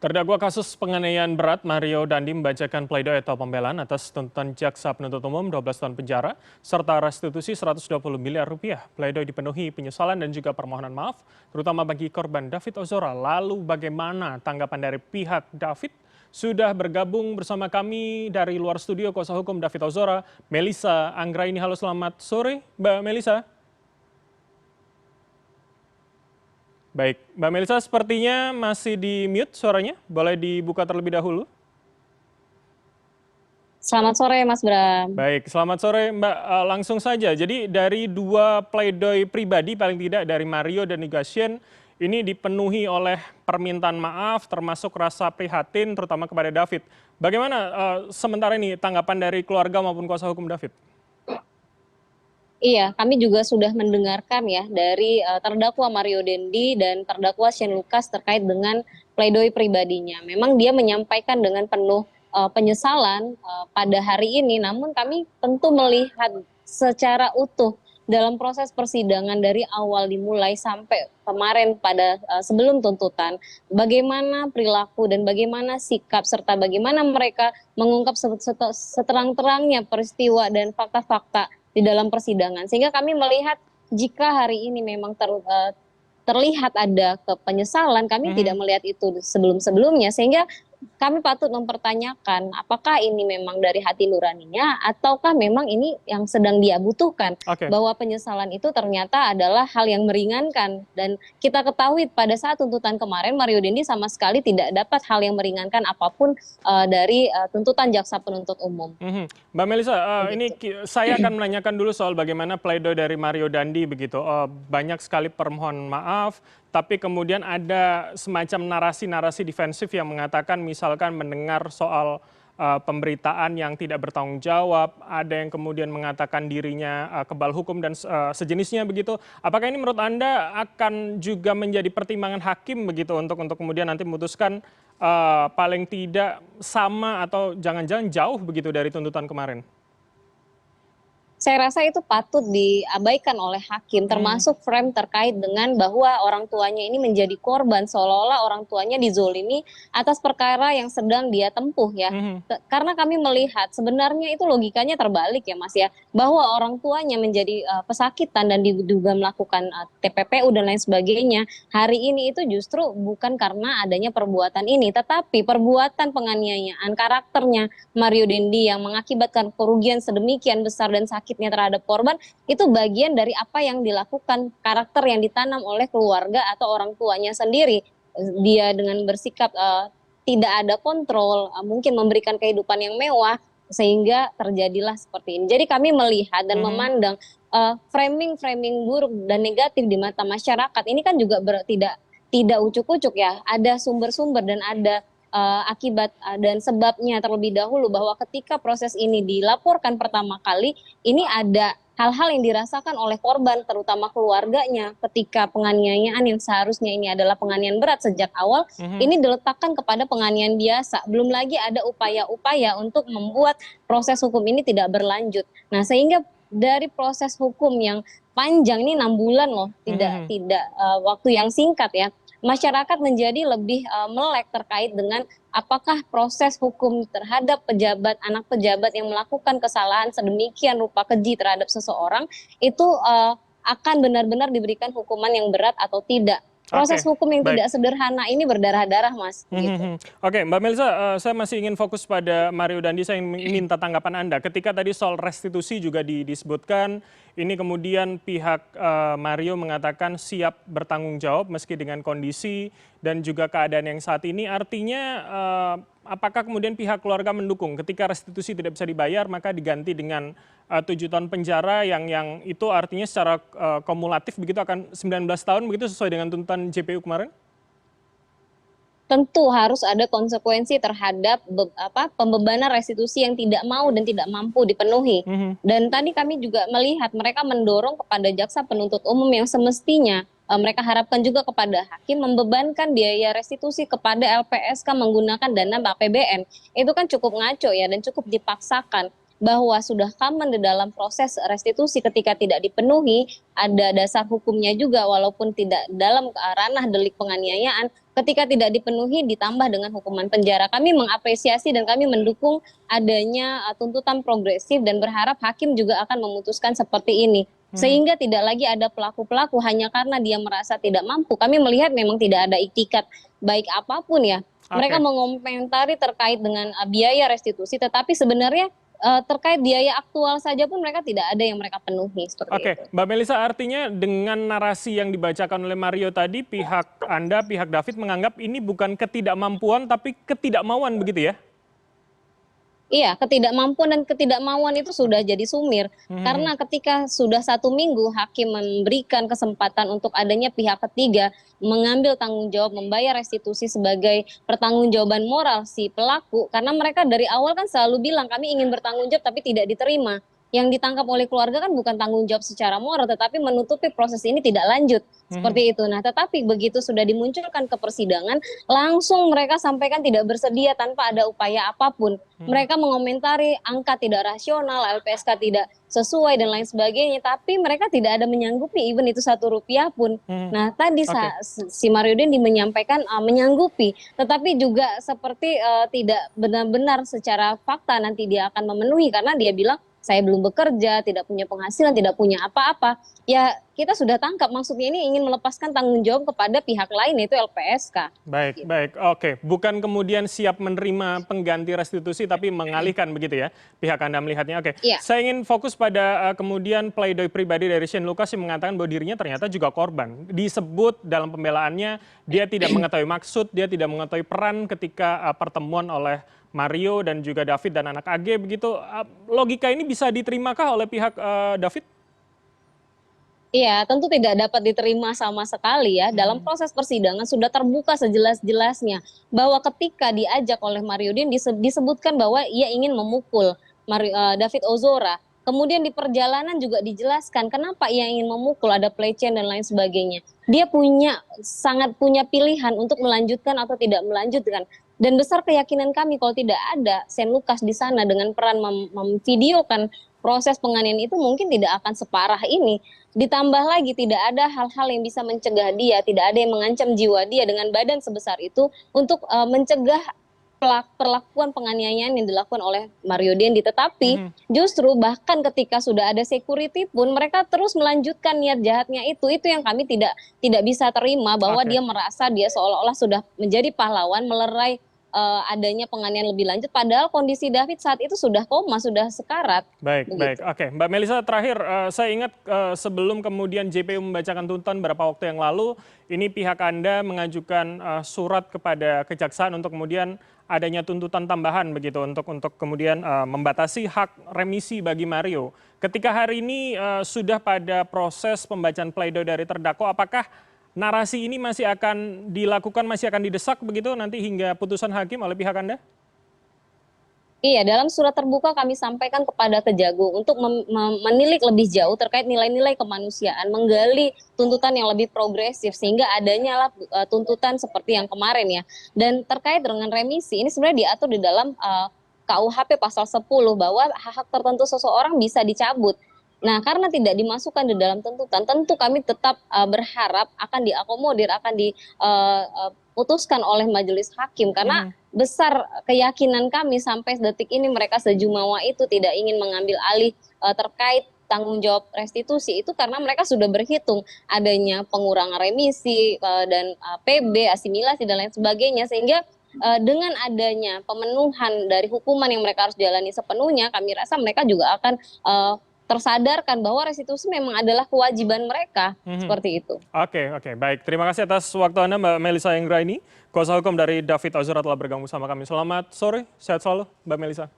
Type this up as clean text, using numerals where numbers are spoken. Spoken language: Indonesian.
Terdakwa kasus penganiayaan berat Mario Dandi membacakan pledoi atau pembelaan atas tuntutan jaksa penuntut umum 12 tahun penjara serta restitusi 120 miliar rupiah. Pledoi dipenuhi penyesalan dan juga permohonan maaf, terutama bagi korban David Ozora. Lalu bagaimana tanggapan dari pihak David? Sudah bergabung bersama kami dari luar studio kuasa hukum David Ozora, Melisa Anggraini. Halo, selamat sore Mbak Melisa. Baik, Mbak Melisa sepertinya masih di mute suaranya. Boleh dibuka terlebih dahulu. Selamat sore Mas Bram. Baik, selamat sore Mbak. Langsung saja, jadi dari dua pledoi pribadi paling tidak dari Mario dan juga Shane, ini dipenuhi oleh permintaan maaf termasuk rasa prihatin terutama kepada David. Bagaimana sementara ini tanggapan dari keluarga maupun kuasa hukum David? Iya, kami juga sudah mendengarkan ya dari terdakwa Mario Dendi dan terdakwa Shane Lucas terkait dengan pledoi pribadinya. Memang dia menyampaikan dengan penuh penyesalan pada hari ini, namun kami tentu melihat secara utuh dalam proses persidangan dari awal dimulai sampai kemarin pada sebelum tuntutan, bagaimana perilaku dan bagaimana sikap serta bagaimana mereka mengungkap seterang-terangnya peristiwa dan fakta-fakta di dalam persidangan, sehingga kami melihat jika hari ini memang terlihat ada penyesalan, kami tidak melihat itu sebelum-sebelumnya, sehingga kami patut mempertanyakan apakah ini memang dari hati nuraninya ataukah memang ini yang sedang dia butuhkan. Oke. Bahwa penyesalan itu ternyata adalah hal yang meringankan, dan kita ketahui pada saat tuntutan kemarin Mario Dendi sama sekali tidak dapat hal yang meringankan apapun dari tuntutan jaksa penuntut umum. Mbak Melisa, saya akan menanyakan dulu soal bagaimana pledoi dari Mario Dandi begitu. Banyak sekali permohonan maaf, tapi kemudian ada semacam narasi-narasi defensif yang mengatakan misalkan mendengar soal pemberitaan yang tidak bertanggung jawab, ada yang kemudian mengatakan dirinya kebal hukum dan sejenisnya begitu. Apakah ini menurut Anda akan juga menjadi pertimbangan hakim begitu untuk kemudian nanti memutuskan paling tidak sama atau jangan-jangan jauh begitu dari tuntutan kemarin? Saya rasa itu patut diabaikan oleh hakim, termasuk frame terkait dengan bahwa orang tuanya ini menjadi korban, seolah-olah orang tuanya dizolimi atas perkara yang sedang dia tempuh ya. Karena kami melihat sebenarnya itu logikanya terbalik ya Mas ya, bahwa orang tuanya menjadi pesakitan dan diduga melakukan TPPU dan lain sebagainya. Hari ini itu justru bukan karena adanya perbuatan ini, tetapi perbuatan penganiayaan karakternya Mario Dendi yang mengakibatkan kerugian sedemikian besar dan sakitnya terhadap korban, itu bagian dari apa yang dilakukan, karakter yang ditanam oleh keluarga atau orang tuanya sendiri. Dia dengan bersikap tidak ada kontrol, mungkin memberikan kehidupan yang mewah, sehingga terjadilah seperti ini. Jadi kami melihat dan memandang framing buruk dan negatif di mata masyarakat ini kan juga tidak ucuk-ucuk ya, ada sumber-sumber dan ada akibat dan sebabnya terlebih dahulu, bahwa ketika proses ini dilaporkan pertama kali, ini ada hal-hal yang dirasakan oleh korban, terutama keluarganya, ketika penganiayaan yang seharusnya ini adalah penganiayaan berat sejak awal, ini diletakkan kepada penganiayaan biasa. Belum lagi ada upaya-upaya untuk membuat proses hukum ini tidak berlanjut. Nah, sehingga dari proses hukum yang panjang ini 6 bulan loh, tidak waktu yang singkat ya, masyarakat menjadi lebih melek terkait dengan apakah proses hukum terhadap anak pejabat yang melakukan kesalahan sedemikian rupa keji terhadap seseorang itu akan benar-benar diberikan hukuman yang berat atau tidak. Proses hukum yang tidak sederhana ini berdarah-darah Mas. Gitu. Oke, Mbak Melisa, saya masih ingin fokus pada Mario Dandi. Saya ingin minta tanggapan Anda. Ketika tadi soal restitusi juga disebutkan, ini kemudian pihak Mario mengatakan siap bertanggung jawab meski dengan kondisi dan juga keadaan yang saat ini. Artinya apakah kemudian pihak keluarga mendukung ketika restitusi tidak bisa dibayar maka diganti dengan 7 tahun penjara yang itu artinya secara kumulatif begitu akan 19 tahun begitu sesuai dengan tuntutan JPU kemarin? Tentu harus ada konsekuensi terhadap pembebanan restitusi yang tidak mau dan tidak mampu dipenuhi. Dan tadi kami juga melihat mereka mendorong kepada jaksa penuntut umum yang semestinya mereka harapkan juga kepada hakim membebankan biaya restitusi kepada LPSK menggunakan dana APBN. Itu kan cukup ngaco ya dan cukup dipaksakan, bahwa sudah common di dalam proses restitusi ketika tidak dipenuhi, ada dasar hukumnya juga walaupun tidak dalam ranah delik penganiayaan, Ketika tidak dipenuhi ditambah dengan hukuman penjara. Kami mengapresiasi dan kami mendukung adanya tuntutan progresif dan berharap hakim juga akan memutuskan seperti ini. Sehingga tidak lagi ada pelaku-pelaku hanya karena dia merasa tidak mampu. Kami melihat memang tidak ada iktikat baik apapun ya. Mereka Oke. mengomentari terkait dengan biaya restitusi, tetapi sebenarnya terkait biaya aktual saja pun mereka tidak ada yang mereka penuhi seperti Oke, itu. Mbak Melisa, artinya dengan narasi yang dibacakan oleh Mario tadi, pihak Anda, pihak David menganggap ini bukan ketidakmampuan, tapi ketidakmauan begitu ya? Iya, ketidakmampuan dan ketidakmauan itu sudah jadi sumir. Mhm. Karena ketika sudah 1 minggu hakim memberikan kesempatan untuk adanya pihak ketiga mengambil tanggung jawab membayar restitusi sebagai pertanggungjawaban moral si pelaku. Karena mereka dari awal kan selalu bilang kami ingin bertanggung jawab tapi tidak diterima. Yang ditangkap oleh keluarga kan bukan tanggung jawab secara moral tetapi menutupi proses ini tidak lanjut. Mhm. Seperti itu. Nah, tetapi begitu sudah dimunculkan ke persidangan, langsung mereka sampaikan tidak bersedia tanpa ada upaya apapun. Mhm. Mereka mengomentari angka tidak rasional, LPSK tidak sesuai dan lain sebagainya, tapi mereka tidak ada menyanggupi even itu Rp1 pun. Mhm. Nah, tadi Oke. si Mario Dendi menyampaikan menyanggupi, tetapi juga seperti tidak benar-benar secara fakta nanti dia akan memenuhi karena dia bilang saya belum bekerja, tidak punya penghasilan, tidak punya apa-apa. Ya, kita sudah tangkap maksudnya ini ingin melepaskan tanggung jawab kepada pihak lain yaitu LPSK. Baik, Gitu. baik. Oke, bukan kemudian siap menerima pengganti restitusi, tapi mengalihkan begitu ya, pihak Anda melihatnya. Oke, Iya. saya ingin fokus pada kemudian pledoi pribadi dari Shane Lucas yang mengatakan bahwa dirinya ternyata juga korban. Disebut dalam pembelaannya, dia tidak mengetahui maksud, dia tidak mengetahui peran ketika pertemuan oleh Mario dan juga David dan anak AG begitu. Logika ini bisa diterimakah oleh pihak David? Iya, tentu tidak dapat diterima sama sekali ya. Dalam Mhm. proses persidangan sudah terbuka sejelas-jelasnya bahwa ketika diajak oleh Mario Din disebutkan bahwa ia ingin memukul David Ozora. Kemudian di perjalanan juga dijelaskan kenapa ia ingin memukul, ada pelecehan dan lain sebagainya. Dia sangat punya pilihan untuk melanjutkan atau tidak melanjutkan. Dan besar keyakinan kami kalau tidak ada Shane Lucas di sana dengan peran memvideokan proses penganiayaan itu mungkin tidak akan separah ini. Ditambah lagi tidak ada hal-hal yang bisa mencegah dia, tidak ada yang mengancam jiwa dia dengan badan sebesar itu untuk mencegah perlakuan penganiayaan yang dilakukan oleh Mario Dendi. Tetapi Mhm. justru bahkan ketika sudah ada security pun mereka terus melanjutkan niat jahatnya itu. Itu yang kami tidak bisa terima bahwa Oke. dia merasa dia seolah-olah sudah menjadi pahlawan melerai adanya penganiayaan lebih lanjut. Padahal kondisi David saat itu sudah koma, sudah sekarat, Baik, baik. begitu. Oke, Mbak Melisa terakhir, saya ingat sebelum kemudian JPU membacakan tuntutan beberapa waktu yang lalu, ini pihak Anda mengajukan surat kepada kejaksaan untuk kemudian adanya tuntutan tambahan begitu untuk kemudian membatasi hak remisi bagi Mario. Ketika hari ini sudah pada proses pembacaan pledoi dari terdakwa, apakah narasi ini masih akan dilakukan, masih akan didesak begitu nanti hingga putusan hakim oleh pihak Anda? Iya, dalam surat terbuka kami sampaikan kepada Kejagung untuk menilik lebih jauh terkait nilai-nilai kemanusiaan, menggali tuntutan yang lebih progresif sehingga adanya lah tuntutan seperti yang kemarin ya. Dan terkait dengan remisi ini sebenarnya diatur di dalam KUHP pasal 10 bahwa hak-hak tertentu seseorang bisa dicabut. Nah, karena tidak dimasukkan di dalam tuntutan, tentu kami tetap berharap akan diakomodir, akan diputuskan oleh majelis hakim karena Mhm. besar keyakinan kami sampai detik ini mereka sejumawa itu tidak ingin mengambil alih terkait tanggung jawab restitusi itu karena mereka sudah berhitung adanya pengurangan remisi dan PB, asimilasi dan lain sebagainya sehingga dengan adanya pemenuhan dari hukuman yang mereka harus jalani sepenuhnya, kami rasa mereka juga akan tersadarkan bahwa restitusi memang adalah kewajiban mereka, Mhm. seperti itu. Oke, oke, baik. Terima kasih atas waktu Anda, Mbak Melisa Anggraini, kuasa hukum dari David Ozora telah bergabung bersama kami. Selamat sore, sehat selalu, Mbak Melisa.